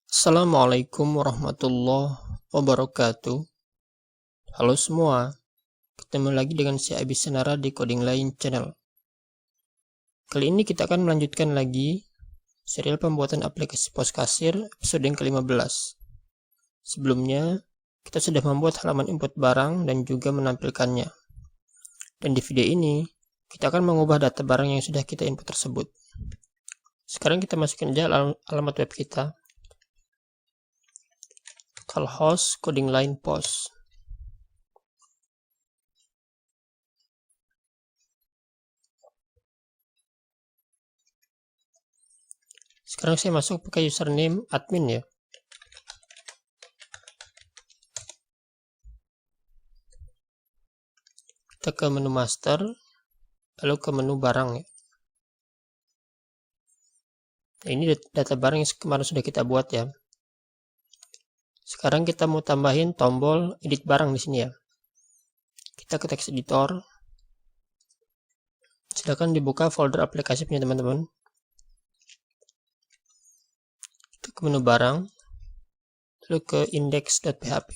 Assalamualaikum warahmatullahi wabarakatuh. Halo semua, ketemu lagi dengan saya Abi Senara di Coding Line Channel. Kali ini kita akan melanjutkan lagi serial pembuatan aplikasi pos kasir episode yang ke-15. Sebelumnya, kita sudah membuat halaman input barang dan juga menampilkannya. Dan di video ini, kita akan mengubah data barang yang sudah kita input tersebut. Sekarang kita masukkan aja alamat web kita. Localhost Coding Line Post. Sekarang saya masuk pakai username admin ya. Kita ke menu master, lalu ke menu barang ya. Nah, ini data barang yang kemarin sudah kita buat ya. Sekarang kita mau tambahin tombol edit barang di sini ya. Kita ke text editor. Silakan dibuka folder aplikasi punya teman-teman. Kita ke menu barang, lalu ke index.php.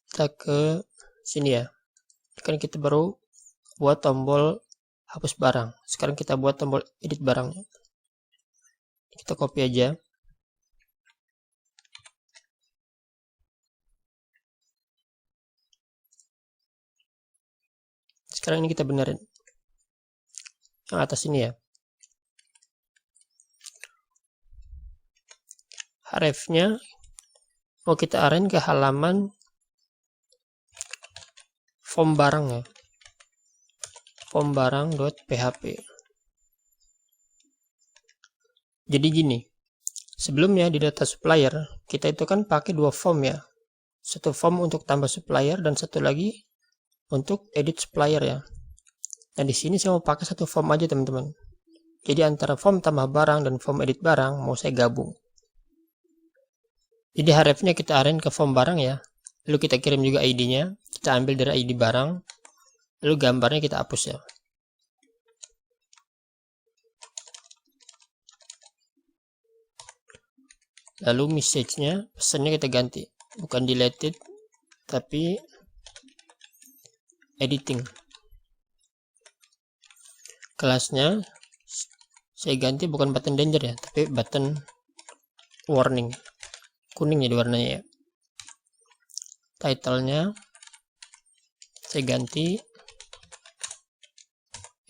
Kita ke sini ya. Kan kita baru buat tombol hapus barang. Sekarang kita buat tombol edit barangnya. Kita copy aja. Sekarang ini kita benerin. Yang atas ini ya. Href-nya mau kita arrange ke halaman form barang ya. Form barang.php. Jadi gini, sebelumnya di data supplier kita itu kan pakai dua form ya. Satu form untuk tambah supplier dan satu lagi untuk edit supplier ya. Nah di sini saya mau pakai satu form aja teman-teman. Jadi antara form tambah barang dan form edit barang mau saya gabung. Jadi href-nya kita arrange ke form barang ya. Lalu kita kirim juga ID-nya. Kita ambil dari ID barang. Lalu gambarnya kita hapus ya. Lalu message-nya, pesannya kita ganti. Bukan deleted, tapi editing. Kelasnya saya ganti bukan button danger ya, tapi button warning. Kuning jadi warnanya ya. Title-nya saya ganti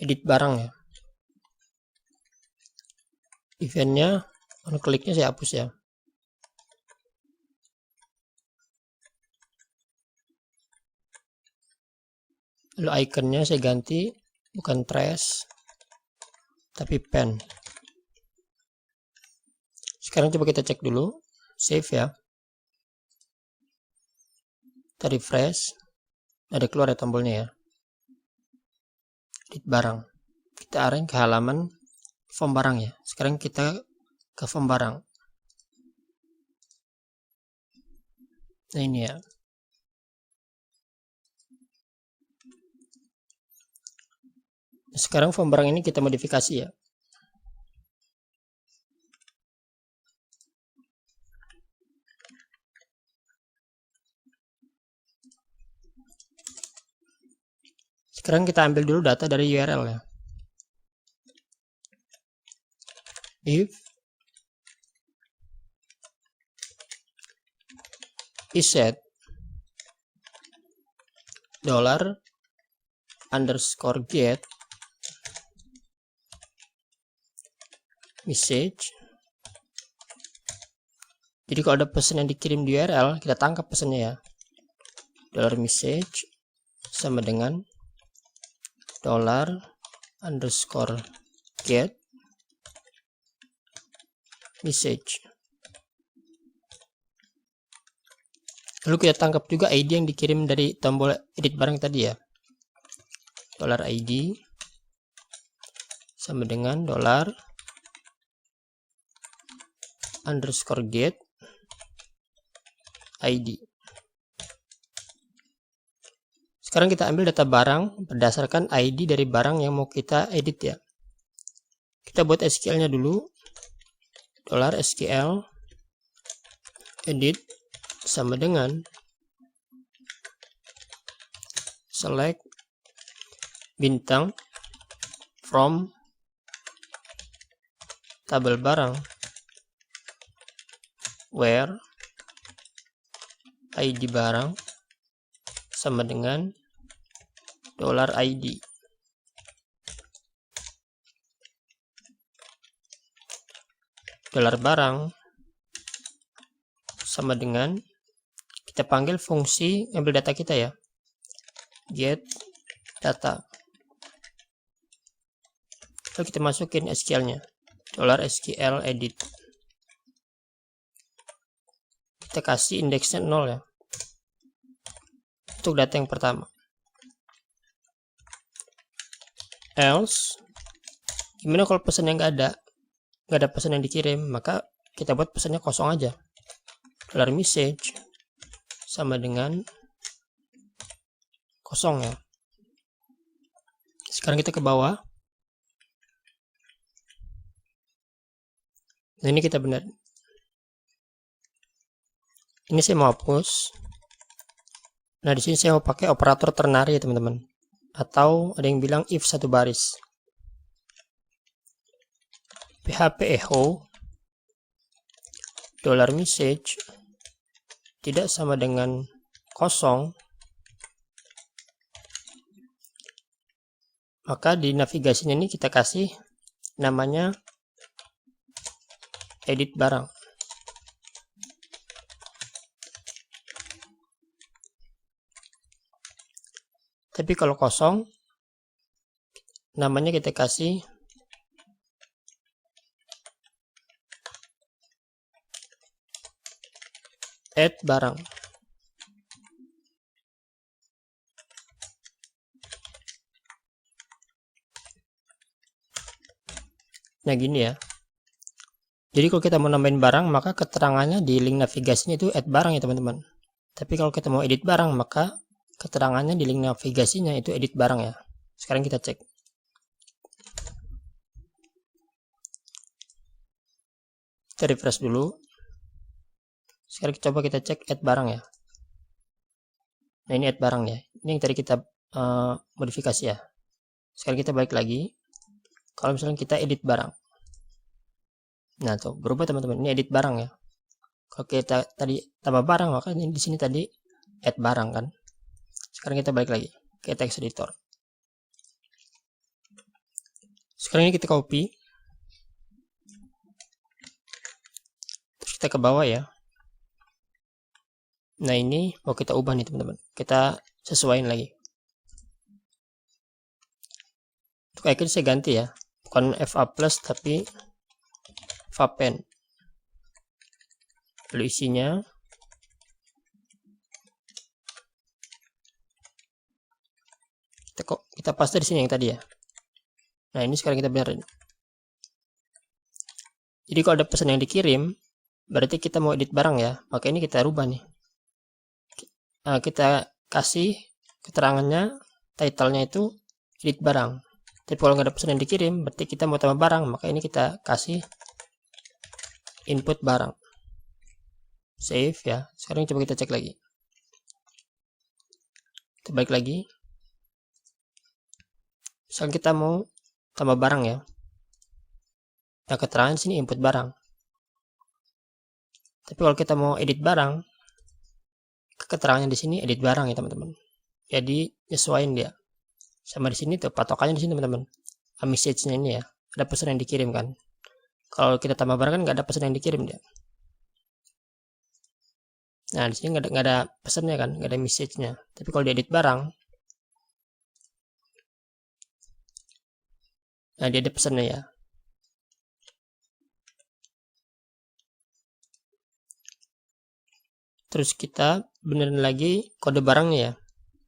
edit barang ya. Event-nya, on click-nya saya hapus ya. Lalu ikonnya saya ganti bukan trash tapi pen. Sekarang coba kita cek dulu, save ya. Kita refresh, ada keluar ya tombolnya ya. Edit barang. Kita arrange ke halaman form barang ya. Sekarang kita ke form barang. Nah ini ya. Sekarang form barang ini kita modifikasi ya. Sekarang kita ambil dulu data dari URL ya. If isset $_get message. Jadi kalau ada pesan yang dikirim di URL, kita tangkap pesannya ya. $message sama dengan $_get message. Lalu kita tangkap juga ID yang dikirim dari tombol edit barang tadi ya. $ID sama dengan $_get ID. Sekarang kita ambil data barang berdasarkan ID dari barang yang mau kita edit ya. Kita buat SQL-nya dulu. $SQL edit sama dengan select bintang from tabel barang where ID barang sama dengan $ID. $barang sama dengan, kita panggil fungsi ambil data kita ya, get data. Lalu kita masukin SQL-nya, $SQL edit. Kita kasih indeksnya 0 ya, untuk data yang pertama. Else, gimana kalau pesan yang nggak ada pesan yang dikirim, maka kita buat pesannya kosong aja. $message sama dengan kosong ya. Sekarang kita ke bawah. Nah, ini kita benar. Ini saya mau hapus. Nah, di sini saya mau pakai operator ternary ya teman-teman. Atau ada yang bilang if satu baris. PHP echo $message tidak sama dengan kosong, maka di navigasinya ini kita kasih namanya edit barang. Tapi kalau kosong, namanya kita kasih add barang. Nah gini ya. Jadi kalau kita mau nambahin barang, maka keterangannya di link navigasinya itu add barang ya teman-teman. Tapi kalau kita mau edit barang, maka keterangannya di link navigasinya itu edit barang ya. Sekarang kita cek. Kita refresh dulu. Sekarang coba kita cek add barang ya. Nah ini add barang ya. Ini yang tadi kita modifikasi ya. Sekarang kita balik lagi. Kalau misalnya kita edit barang. Nah tuh berubah teman-teman. Ini edit barang ya. Kalau kita tadi tambah barang, maka ini di sini tadi add barang kan. Sekarang kita balik lagi ke text editor. Sekarang ini kita copy. Terus kita ke bawah ya. Nah ini mau kita ubah nih teman-teman. Kita sesuaiin lagi. Untuk icon saya ganti ya. Bukan FA plus tapi FAPen. Lalu isinya kita paste di sini yang tadi ya. Nah ini sekarang kita benerin. Jadi kalau ada pesan yang dikirim, berarti kita mau edit barang ya. Maka ini kita rubah nih. Kita kasih keterangannya, title-nya itu edit barang. Tapi kalau nggak ada pesan yang dikirim, berarti kita mau tambah barang. Maka ini kita kasih input barang. Save ya. Sekarang coba kita cek lagi. Kita balik lagi. Misalnya kita mau tambah barang ya. Nah keterangan sini input barang. Tapi kalau kita mau edit barang, keterangannya di sini edit barang ya teman-teman. Jadi nyesuaiin dia. Sama di sini tuh patokannya di sini teman-teman. Message-nya ini ya. Ada pesan yang dikirim kan. Kalau kita tambah barang kan nggak ada pesan yang dikirim dia. Nah di sini nggak ada pesannya kan, nggak ada message-nya. Tapi kalau diedit barang, nah dia ada pesannya ya. Terus kita benerin lagi kode barangnya ya.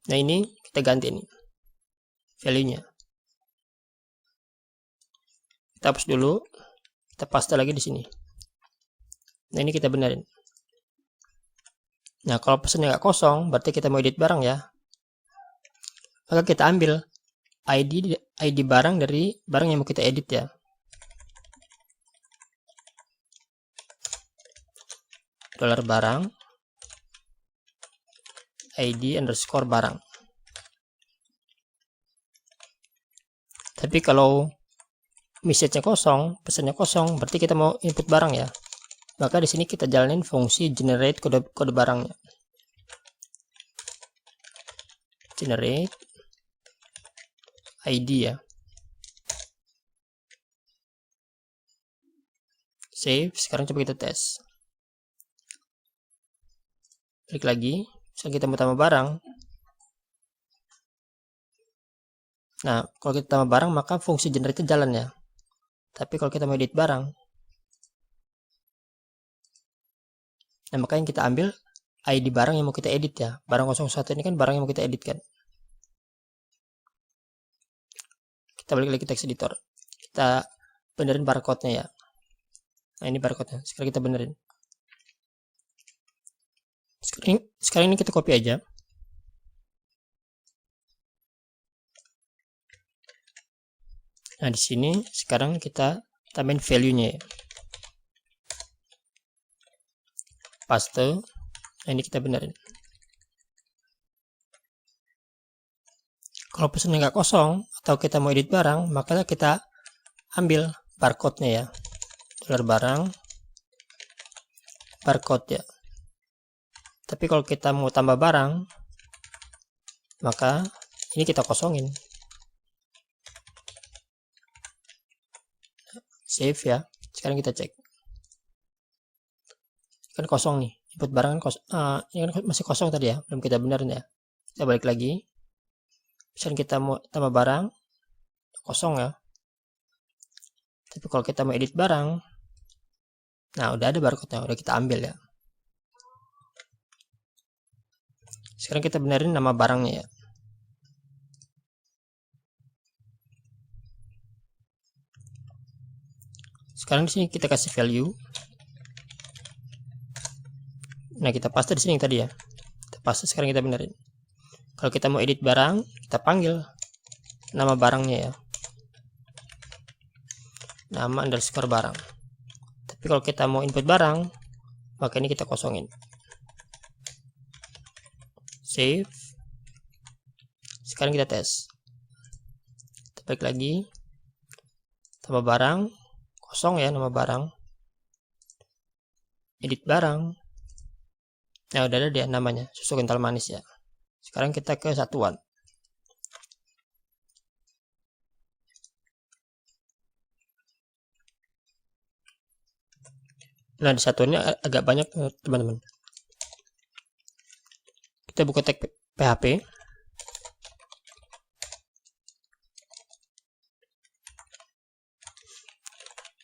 Nah ini kita ganti nih value-nya. Kita hapus dulu. Kita paste lagi di sini. Nah ini kita benerin. Nah kalau pesannya nggak kosong, berarti kita mau edit barang ya. Maka kita ambil ID barang dari barang yang mau kita edit ya. $barang ID underscore barang. Tapi kalau message-nya kosong, pesannya kosong, berarti kita mau input barang ya. Maka di sini kita jalanin fungsi generate kode barangnya. Generate ID ya. Save. Sekarang coba kita tes. Klik lagi. Misalnya kita mau tambah barang. Nah, kalau kita tambah barang maka fungsi generate jalan ya. Tapi kalau kita mau edit barang, nah maka yang kita ambil ID barang yang mau kita edit ya. Barang 01 ini kan barang yang mau kita edit kan. Kita balik lagi text editor. Kita benerin barcode-nya ya. Nah, ini barcode-nya. Sekarang kita benerin. Sekarang ini kita copy aja. Nah, di sini sekarang kita tambahin value-nya ya. Paste. Nah, ini kita benerin. Kalau pesannya nggak kosong atau kita mau edit barang, maka kita ambil barcode-nya ya. $barang barcode ya. Tapi kalau kita mau tambah barang, maka ini kita kosongin. Save ya. Sekarang kita cek. Kan kosong nih. Input barang kan ini kan masih kosong tadi ya. Belum kita benerin ya. Kita balik lagi. Misalnya kita mau tambah barang, kosong ya. Tapi kalau kita mau edit barang, nah udah ada barcode-nya, udah kita ambil ya. Sekarang kita benerin nama barangnya ya. Sekarang di sini kita kasih value. Nah, kita paste di sini yang tadi ya. Kita paste, sekarang kita benerin. Kalau kita mau edit barang, kita panggil nama barangnya ya. Nama underscore barang. Tapi kalau kita mau input barang, maka ini kita kosongin. Save. Sekarang kita tes. Kita balik lagi. Tambah barang, kosong ya nama barang. Edit barang. Nah, udah ada dia namanya, susu kental manis ya. Sekarang kita ke satuan. Nah, di satuannya agak banyak teman-teman. Kita buka tag PHP.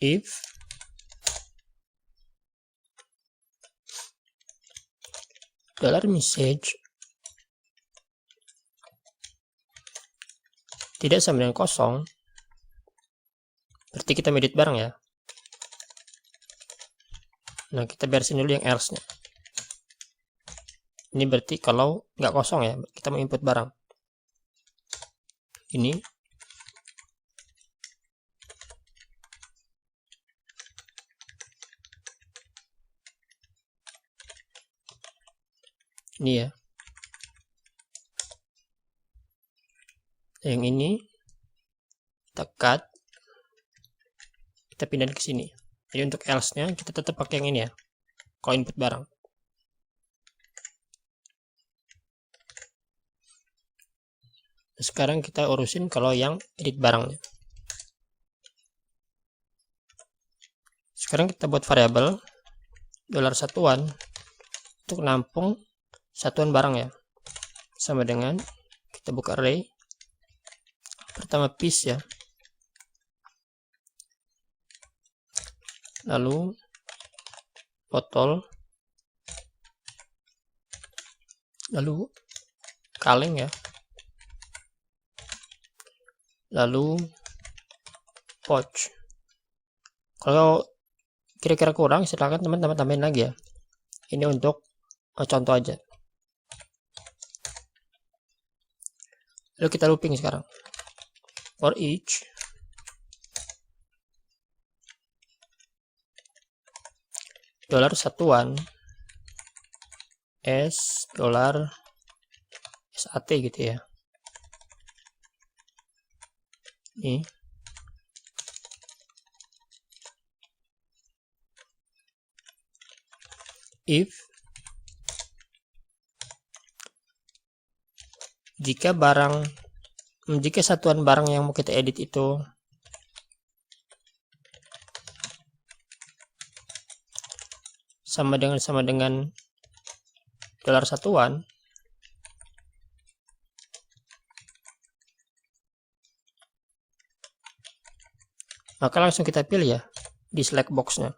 If $message tidak sama dengan kosong, berarti kita edit barang ya. Nah, kita beresin dulu yang else-nya. Ini berarti kalau nggak kosong ya, kita mau input barang. Ini. Ini ya. Yang ini kita cut, kita pindahin ke sini. Jadi untuk else-nya kita tetap pakai yang ini ya. Kalau input barang. Sekarang kita urusin kalau yang edit barangnya. Sekarang kita buat variabel $satuan untuk nampung satuan barang ya. Sama dengan kita buka array. Pertama piece ya. Lalu botol. Lalu kaleng ya. Lalu pouch. Kalau kira-kira kurang, silakan teman-teman tambahin lagi ya. Ini untuk contoh aja. Lalu kita looping sekarang. For each $satuan S dolar SAT gitu ya. Ini if jika satuan barang yang mau kita edit itu sama dengan dolar satuan, maka langsung kita pilih ya di select box-nya.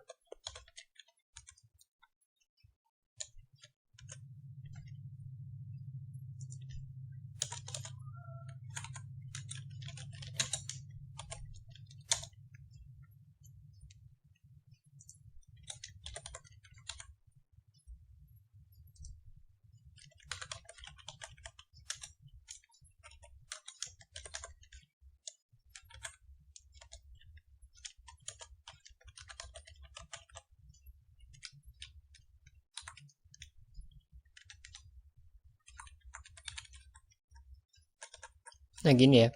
Nah gini ya.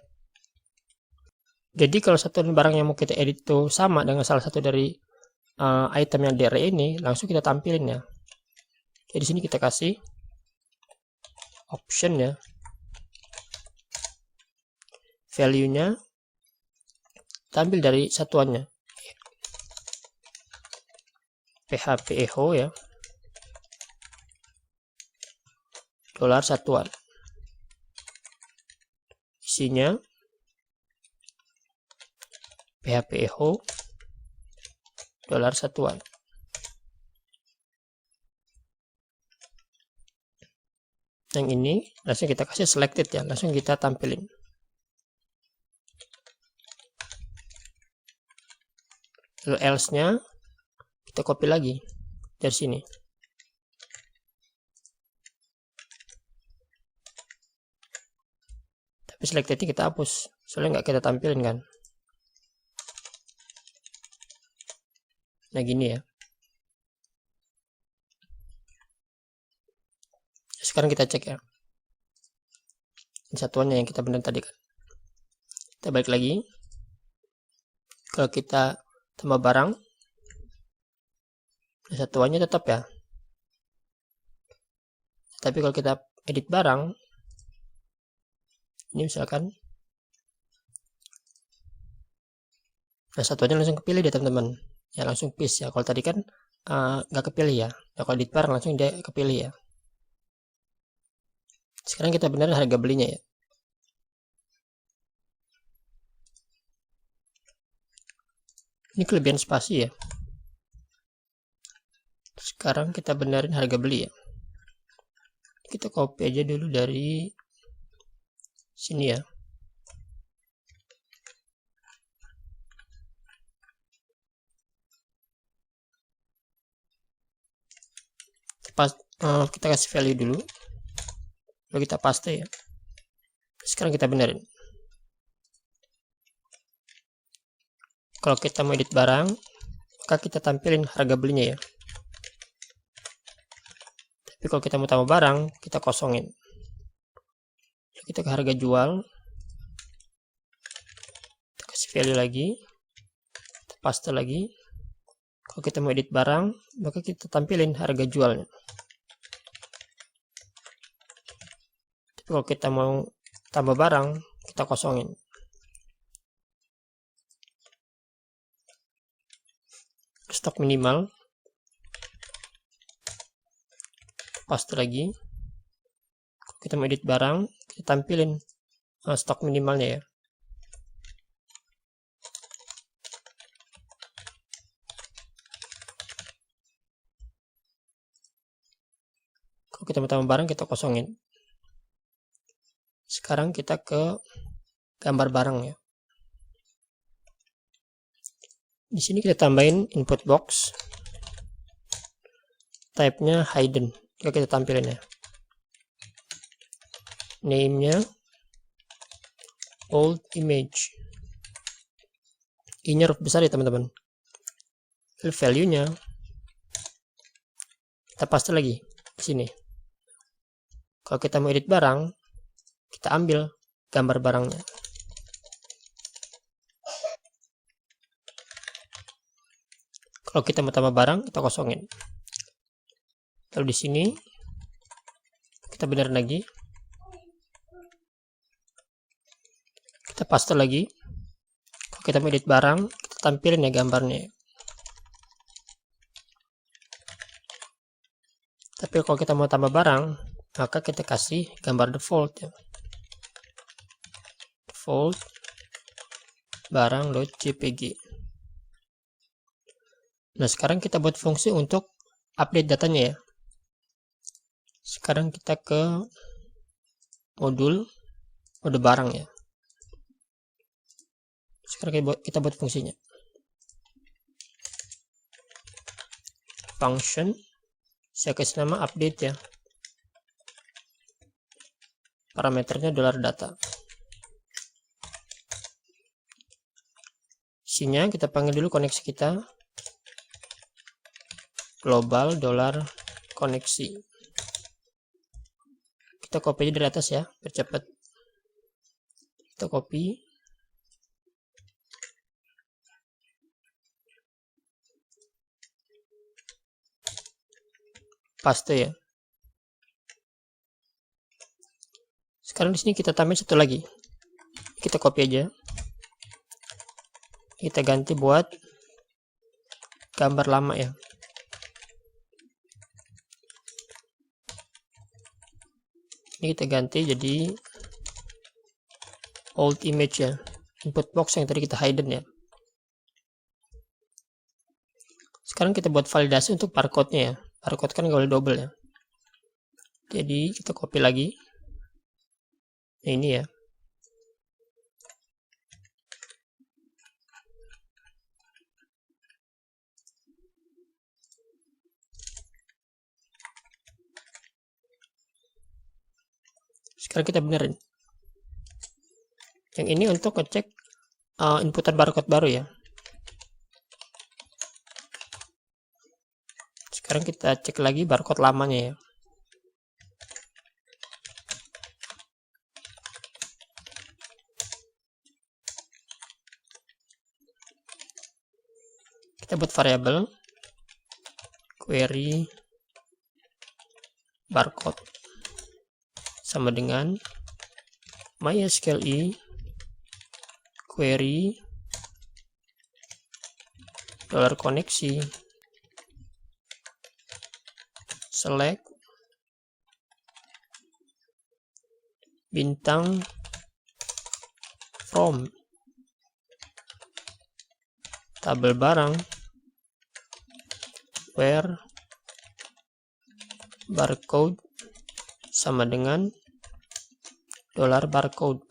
Jadi kalau satuan barang yang mau kita edit itu sama dengan salah satu dari item yang di array ini, langsung kita tampilin ya. Jadi di sini kita kasih option ya. Value-nya tampil dari satuannya. PHP-echo ya. Dolar satuan. Isinya PHP-echo dolar satuan. Yang ini langsung kita kasih selected ya, langsung kita tampilin. Lalu else-nya kita copy lagi dari sini. Tapi selected kita hapus, soalnya nggak kita tampilin kan. Nah gini ya. Sekarang kita cek ya. Ini satuannya yang kita benar tadi kan. Kita balik lagi. Kalau kita tambah barang, satuannya tetap ya. Tapi kalau kita edit barang, ini misalkan, nah satuannya langsung kepilih dia teman-teman. Ya langsung paste ya. Kalau tadi kan nggak kepilih ya. Nah, kalau edit barang langsung dia kepilih ya. Sekarang kita benerin harga belinya ya. Ini kelebihan spasi ya. Sekarang kita benerin harga beli ya. Kita copy aja dulu dari sini ya. Kita kasih value dulu, lalu kita paste ya. Sekarang kita benerin. Kalau kita mau edit barang, maka kita tampilin harga belinya ya. Tapi kalau kita mau tambah barang, kita kosongin. Lalu kita ke harga jual, kita kasih value lagi, kita paste lagi. Kalau kita mau edit barang, maka kita tampilin harga jualnya. Tapi kalau kita mau tambah barang, kita kosongin. Stok minimal, paste lagi. Kalau kita mau edit barang, kita tampilin stok minimalnya ya. Kalau kita mau tambah barang, kita kosongin. Sekarang kita ke gambar barang ya. Di sini kita tambahin input box. Type-nya hidden. Kita tampilin ya. Name-nya old image. I-nya huruf besar ya teman-teman. Value-nya kita paste lagi di sini. Kalau kita mau edit barang, kita ambil gambar barangnya. Kalau kita mau tambah barang, kita kosongin. Lalu di sini kita benerin lagi. Kita paste lagi. Kalau kita mau edit barang, kita tampilin ya gambarnya. Tapi kalau kita mau tambah barang, maka kita kasih gambar default ya. Default barang.jpg. Nah, sekarang kita buat fungsi untuk update datanya ya. Sekarang kita ke mode barang ya. Sekarang kita buat fungsinya. Function, saya kasih nama update ya. Parameternya $data. Isinya kita panggil dulu koneksi kita. Global $koneksi. Kita copy dari atas ya, biar cepat. Kita copy. Paste ya. Sekarang di sini kita tambahin satu lagi. Kita copy aja. Kita ganti buat gambar lama ya. Ini kita ganti jadi old image ya. Input box yang tadi kita hidden ya. Sekarang kita buat validasi untuk barcode-nya ya. Barcode kan nggak boleh double ya. Jadi kita copy lagi. Nah, ini ya. Sekarang kita benerin. Yang ini untuk ngecek inputan barcode baru ya. Sekarang kita cek lagi barcode lamanya ya. Kita buat variabel query barcode sama dengan mysqli query $koneksi select bintang from tabel barang where barcode sama dengan $barcode.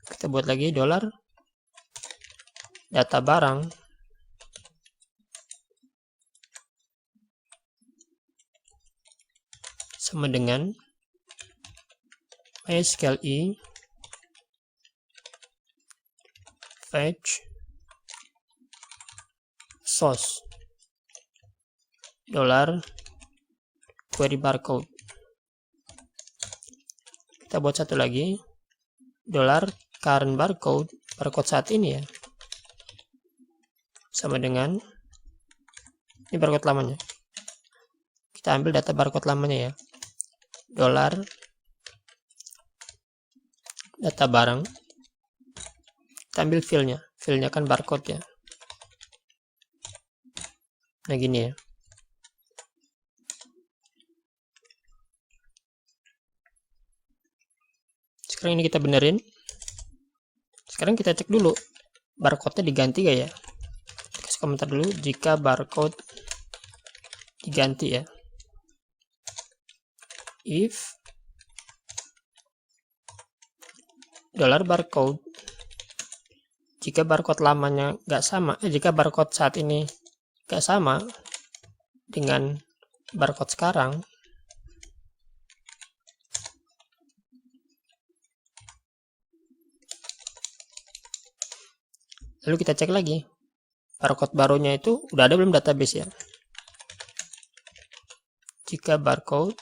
Kita buat lagi $data barang sama dengan mysqli fetch source $query barcode. Kita buat satu lagi $current barcode saat ini ya, sama dengan ini barcode lamanya. Kita ambil data barcode lamanya ya, data barang. Kita ambil filenya kan barcode ya. Nah gini ya. Sekarang ini kita benerin. Sekarang kita cek dulu barcode-nya diganti gak ya. Kasih komentar dulu jika barcode diganti ya. If $barcode, jika barcode lamanya nggak sama, jika barcode saat ini nggak sama dengan barcode sekarang, lalu kita cek lagi barcode barunya itu udah ada belum database ya. Jika barcode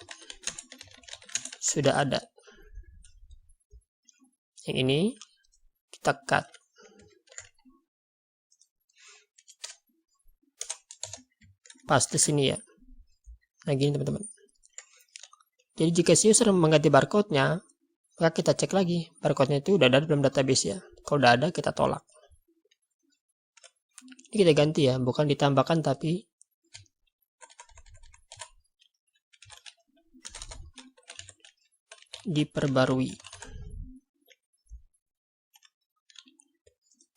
sudah ada, yang ini kita cut. Paste sini ya. Nah gini teman-teman. Jadi jika si user mengganti barcode-nya, maka kita cek lagi barcode-nya itu udah ada belum database ya. Kalau udah ada kita tolak. Ini kita ganti ya, bukan ditambahkan tapi diperbarui.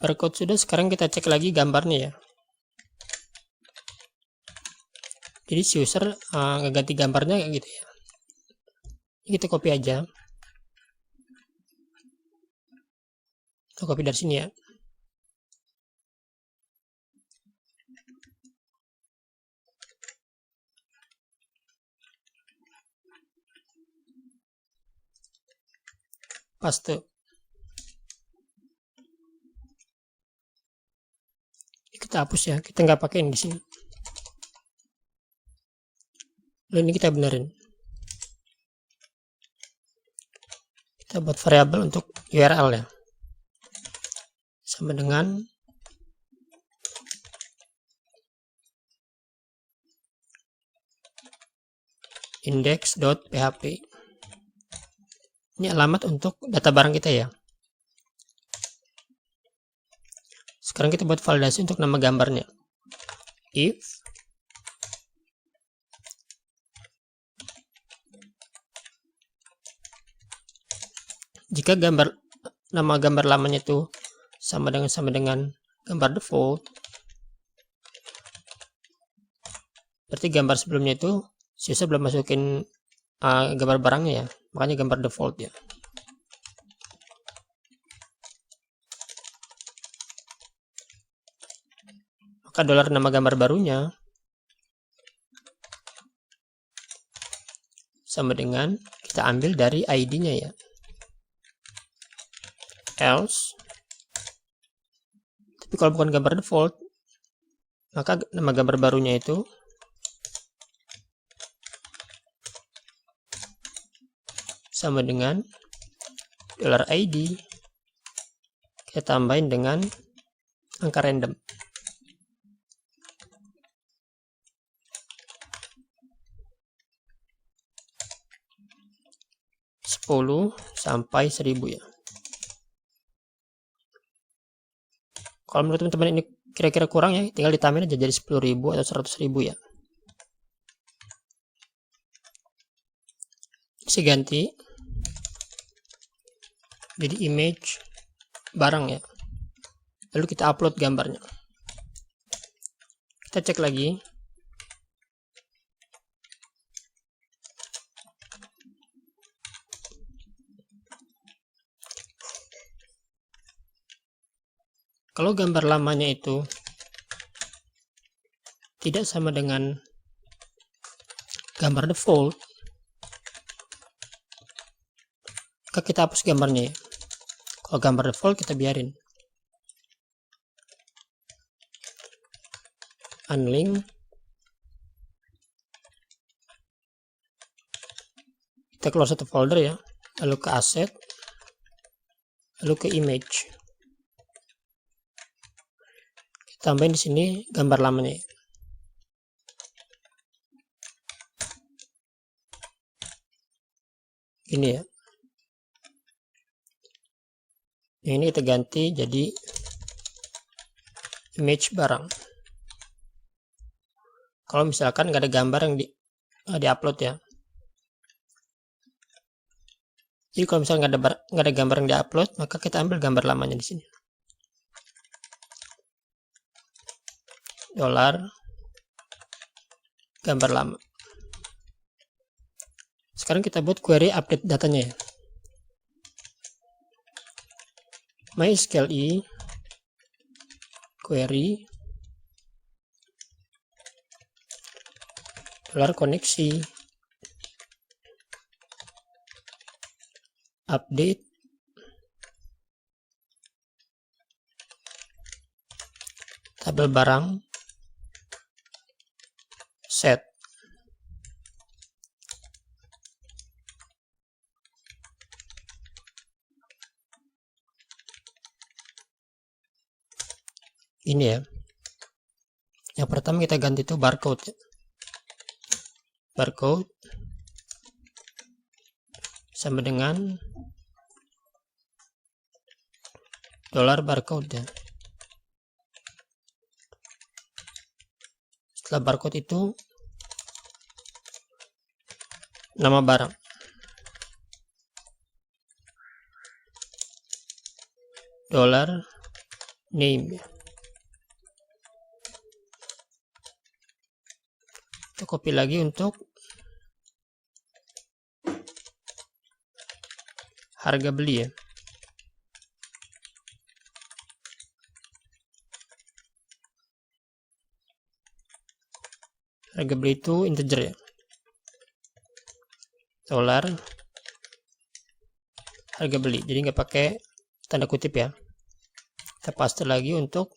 Barcode sudah, sekarang kita cek lagi gambarnya ya. Jadi si user ngeganti gambarnya kayak gitu ya. Ini kita copy aja. Kita copy dari sini ya. Paste. Ini kita hapus ya. Kita nggak pakai di sini. Lalu ini kita benerin. Kita buat variabel untuk URL ya. Sama dengan index.php. Ini alamat untuk data barang kita ya. Sekarang kita buat validasi untuk nama gambarnya. If jika nama gambar lamanya itu sama dengan gambar default, berarti gambar sebelumnya itu si user belum masukin gambar barangnya ya, makanya gambar default ya. Maka dolar nama gambar barunya sama dengan kita ambil dari ID-nya ya. Else, tapi kalau bukan gambar default, maka nama gambar barunya itu sama dengan $ID, kita tambahin dengan angka random. $10 sampai 1000 ya. Kalau menurut teman-teman ini kira-kira kurang ya, tinggal ditambahin aja jadi 10.000 atau 100.000 ya. Saya ganti jadi image barang ya. Lalu kita upload gambarnya. Kita cek lagi. Kalau gambar lamanya itu tidak sama dengan gambar default, maka kita hapus gambarnya ya. Kalau gambar default kita biarin. Unlink. Kita keluar satu folder ya, lalu ke asset, lalu ke image. Kita tambahin di sini gambar lamanya. Ini ya. Yang ini kita ganti jadi image barang. Kalau misalkan nggak ada gambar yang di-upload ya. Jadi kalau misalnya nggak ada gambar yang di-upload, maka kita ambil gambar lamanya di sini. Dolar gambar lama. Sekarang kita buat query update datanya ya. MySQL query dolar koneksi update label barang, set. Ini ya. Yang pertama kita ganti itu barcode. Barcode sama dengan dolar barcode ya. Setelah barcode itu nama barang, dolar name. Kita copy lagi untuk harga beli ya. Harga beli itu integer ya. Dolar harga beli. Jadi nggak pakai tanda kutip ya. Kita paste lagi untuk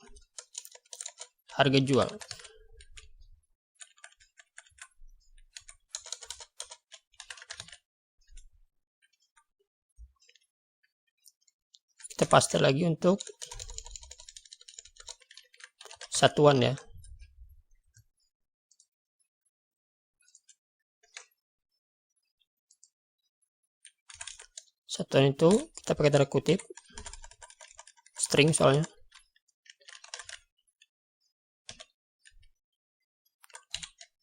harga jual. Kita paste lagi untuk satuan ya. Satuan itu kita pakai tanda kutip, string soalnya.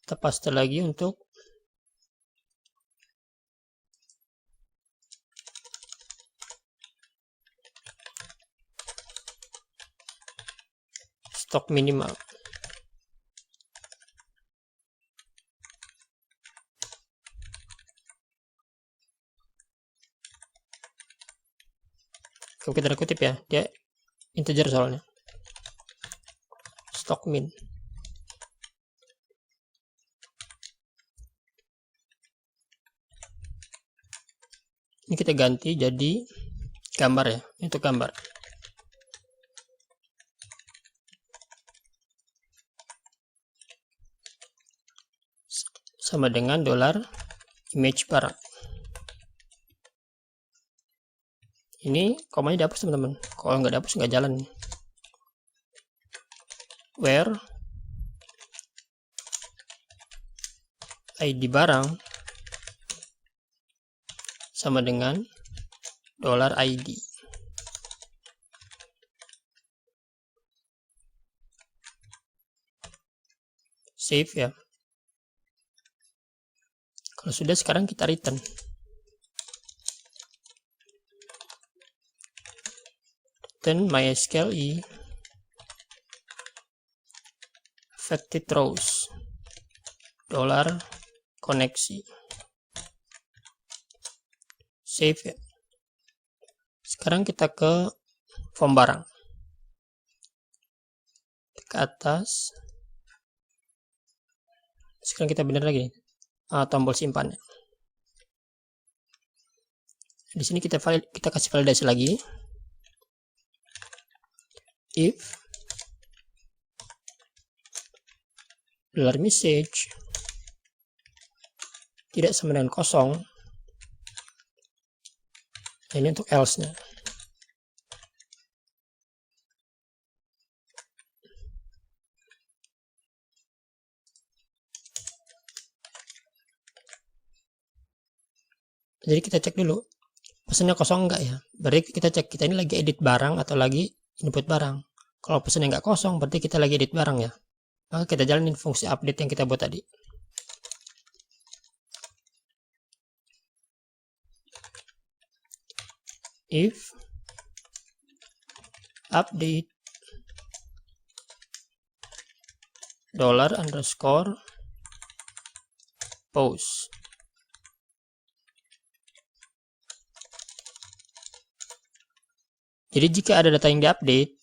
Kita paste lagi untuk stok minimal. Kalau kita kutip ya, dia integer soalnya. Stok min. Ini kita ganti jadi gambar ya, untuk gambar. Sama dengan dolar image barang. Ini komanya dihapus teman-teman. Kalau nggak dihapus nggak jalan. Where ID barang sama dengan dolar ID. Save ya. Kalau sudah, sekarang kita return. Return MySQL affected rows dolar koneksi. Save ya. Sekarang kita ke form barang. Ke atas. Sekarang kita benar lagi tombol simpan. Di sini kita kasih validasi lagi. If dolar message tidak sama dengan kosong, ini untuk else-nya. Jadi kita cek dulu pesannya kosong enggak ya. Berarti kita cek kita ini lagi edit barang atau lagi input barang. Kalau pesannya enggak kosong berarti kita lagi edit barang ya. Maka kita jalanin fungsi update yang kita buat tadi. If update dollar underscore post. Jadi jika ada data yang diupdate,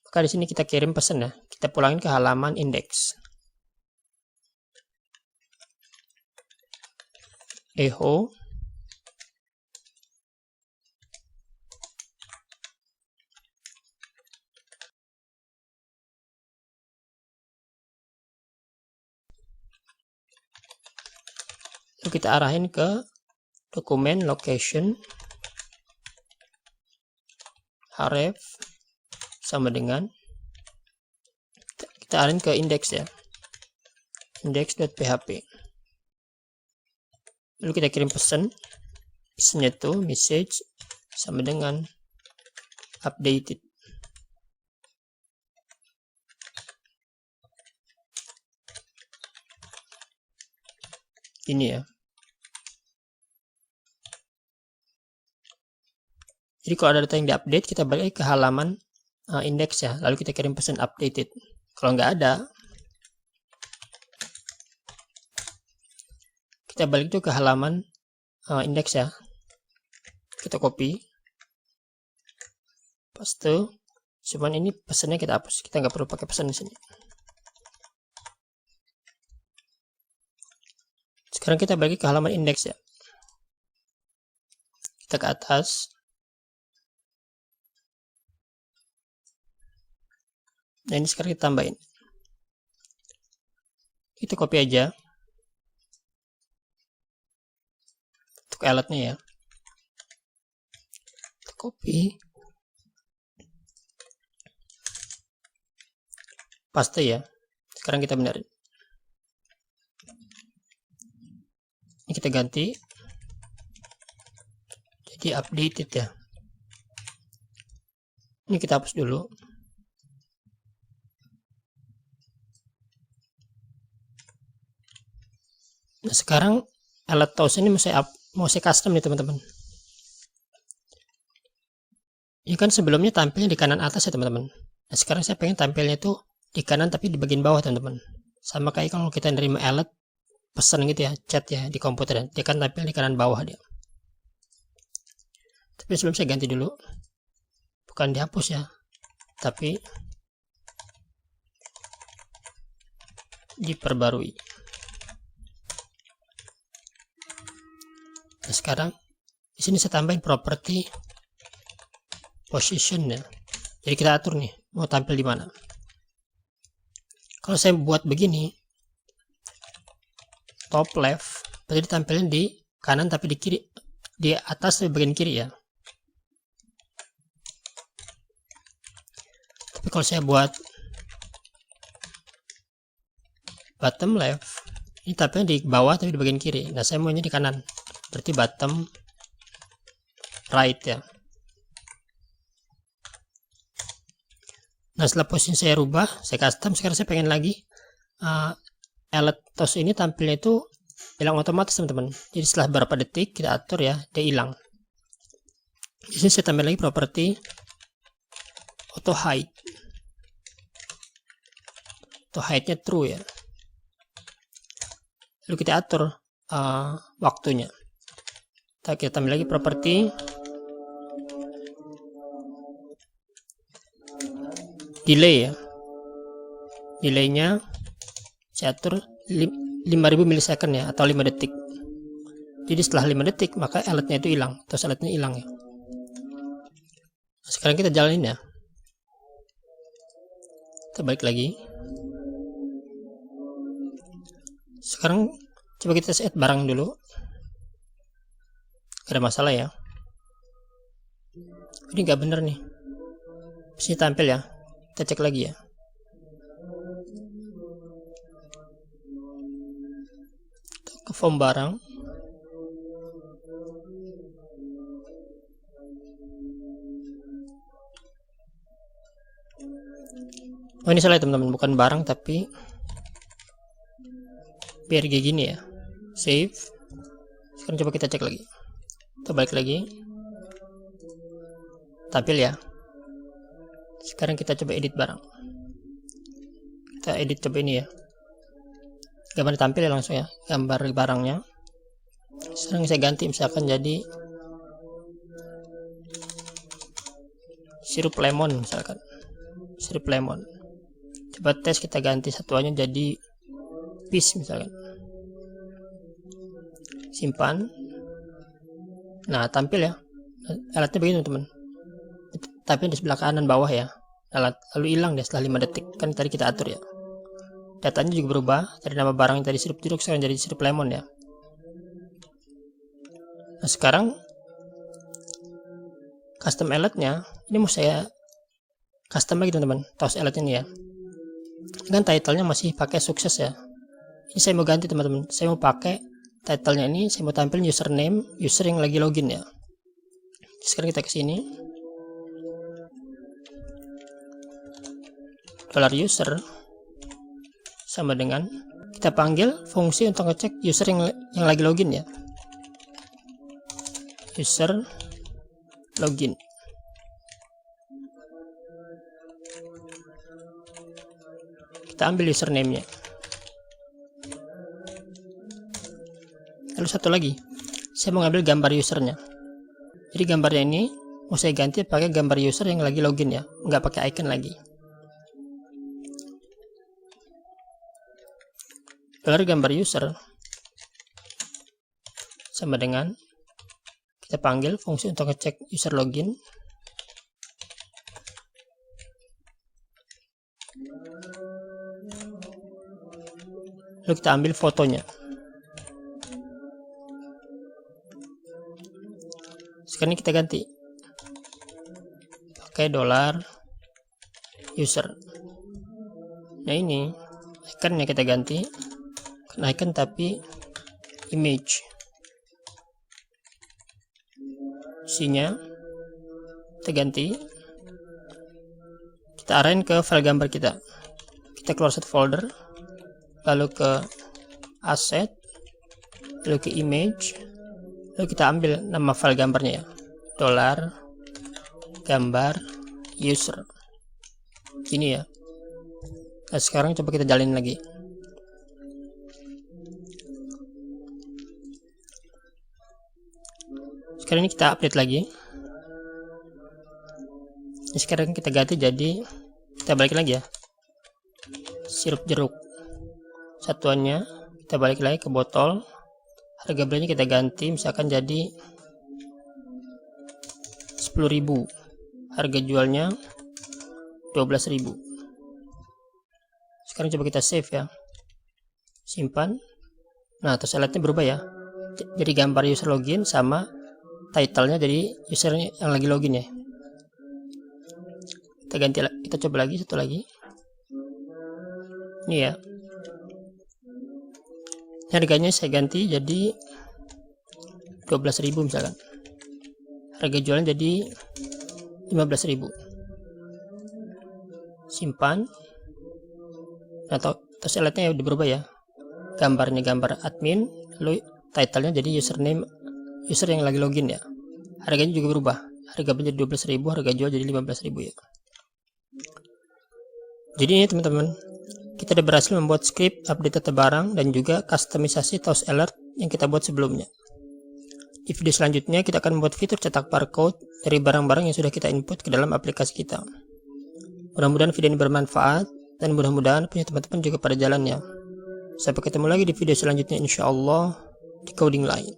maka di sini kita kirim pesan ya. Kita pulangin ke halaman index. Echo Lalu kita arahin ke dokumen location href sama dengan, kita arahin ke index ya, index.php. Lalu kita kirim pesannya itu message sama dengan updated. Ini ya. Jadi kalau ada data yang diupdate, kita balik ke halaman index ya, lalu kita kirim pesan updated. Kalau nggak ada, kita balik tuh ke halaman index ya, kita copy, paste. Cuman ini pesannya kita hapus, kita nggak perlu pakai pesan di sini. Sekarang kita balik ke halaman index ya, kita ke atas. Nah ini sekarang kita tambahin, kita copy aja untuk alatnya ya, kita copy, paste ya. Sekarang kita benerin, ini kita ganti jadi updated ya. Ini kita hapus dulu. Nah sekarang alat tools ini mau saya custom nih teman-teman. Ini kan sebelumnya tampilnya di kanan atas ya teman-teman. Nah sekarang saya pengen tampilnya itu di kanan tapi di bagian bawah teman-teman. Sama kayak kalau kita nerima alat pesan gitu ya, chat ya di komputer, dia kan tampil di kanan bawah dia. Tapi sebelum saya ganti dulu, bukan dihapus ya, tapi diperbarui. Nah, sekarang di sini saya tambahin property position ya. Jadi kita atur nih mau tampil di mana. Kalau saya buat begini, top left, berarti tampilnya di kanan tapi di kiri, di atas di bagian kiri ya. Tapi kalau saya buat bottom left, ini tampilnya di bawah tapi di bagian kiri. Nah saya maunya di kanan, berarti bottom right ya. Nah setelah posisi saya rubah, saya custom, sekarang saya pengen lagi alat tos ini tampilnya itu hilang otomatis teman-teman. Jadi setelah beberapa detik kita atur ya, dia hilang. Di sini saya tambah lagi property auto hide. Auto hide-nya true ya. Lalu kita atur waktunya. Kita tambah lagi property delay ya. Delaynya saya atur 5000 milisecond ya, atau 5 detik. Jadi setelah 5 detik maka alatnya itu hilang, terus alatnya hilang ya. Nah, sekarang kita jalanin ya. Kita balik lagi. Sekarang coba kita set barang dulu. Gak ada masalah ya. Ini nggak bener nih. Sini tampil ya. Kita cek lagi ya. Kita ke form barang. Oh ini salah teman-teman, bukan barang tapi biar kayak gini ya. Save. Sekarang coba kita cek lagi. Kita balik lagi. Tampil ya. Sekarang kita coba edit barang. Kita edit coba ini ya. Gambar tampil ya langsung ya. Gambar barangnya. Sekarang saya ganti misalkan jadi sirup lemon misalkan. Sirup lemon. Coba tes kita ganti satuannya jadi peach misalkan. Simpan. Nah tampil ya. Alatnya begini teman-teman. Tapi di sebelah kanan bawah ya. Alat lalu hilang deh setelah 5 detik. Kan tadi kita atur ya. Datanya juga berubah. Dari nama barang yang tadi sirup jeruk sekarang jadi sirup lemon ya. Nah sekarang custom alert-nya ini mau saya custom lagi teman-teman, Toast alert ini ya. Ini kan title-nya masih pakai sukses ya. Ini saya mau ganti teman-teman, saya mau pakai title-nya ini, saya mau tampilin username user yang lagi login ya. Sekarang kita ke sini, $user sama dengan kita panggil fungsi untuk ngecek user yang lagi login ya. User login. Kita ambil username-nya. Lalu satu lagi, saya mau ngambil gambar usernya. Jadi gambarnya ini mau saya ganti pakai gambar user yang lagi login ya, nggak pakai icon lagi. Lalu gambar user sama dengan kita panggil fungsi untuk ngecek user login. Lalu kita ambil fotonya. Sekarang kita ganti pakai $user. Nah ini iconnya kita ganti, bukan icon tapi image. Isinya kita ganti, kita arahin ke file gambar kita. Kita keluar satu folder, lalu ke asset, lalu ke image, lalu kita ambil nama file gambarnya ya, $gambar user. Gini ya. Nah sekarang coba kita jalin lagi. Sekarang ini kita update lagi. Nah, sekarang kita ganti jadi, kita balik lagi ya, sirup jeruk. Satuannya kita balik lagi ke botol. Harga belinya kita ganti misalkan jadi 10.000. Harga jualnya 12.000. Sekarang coba kita save ya. Simpan. Nah, terus alatnya berubah ya. Jadi gambar user login sama title-nya jadi user yang lagi login ya. Kita ganti, kita coba lagi satu lagi. Ini ya. Harganya saya ganti jadi 12.000 misalkan. Harga jualnya jadi 15.000. Simpan. Nah, terus alatnya udah berubah ya. Gambarnya gambar admin, lalu title-nya jadi username user yang lagi login ya. Harganya juga berubah. Harga menjadi 12.000, harga jual jadi 15.000 ya. Jadi ini teman-teman, kita udah berhasil membuat script update data barang dan juga customisasi Toast alert yang kita buat sebelumnya. Di video selanjutnya kita akan membuat fitur cetak barcode dari barang-barang yang sudah kita input ke dalam aplikasi kita. Mudah-mudahan video ini bermanfaat dan mudah-mudahan punya teman-teman juga pada jalannya. Sampai ketemu lagi di video selanjutnya insyaallah di coding lain.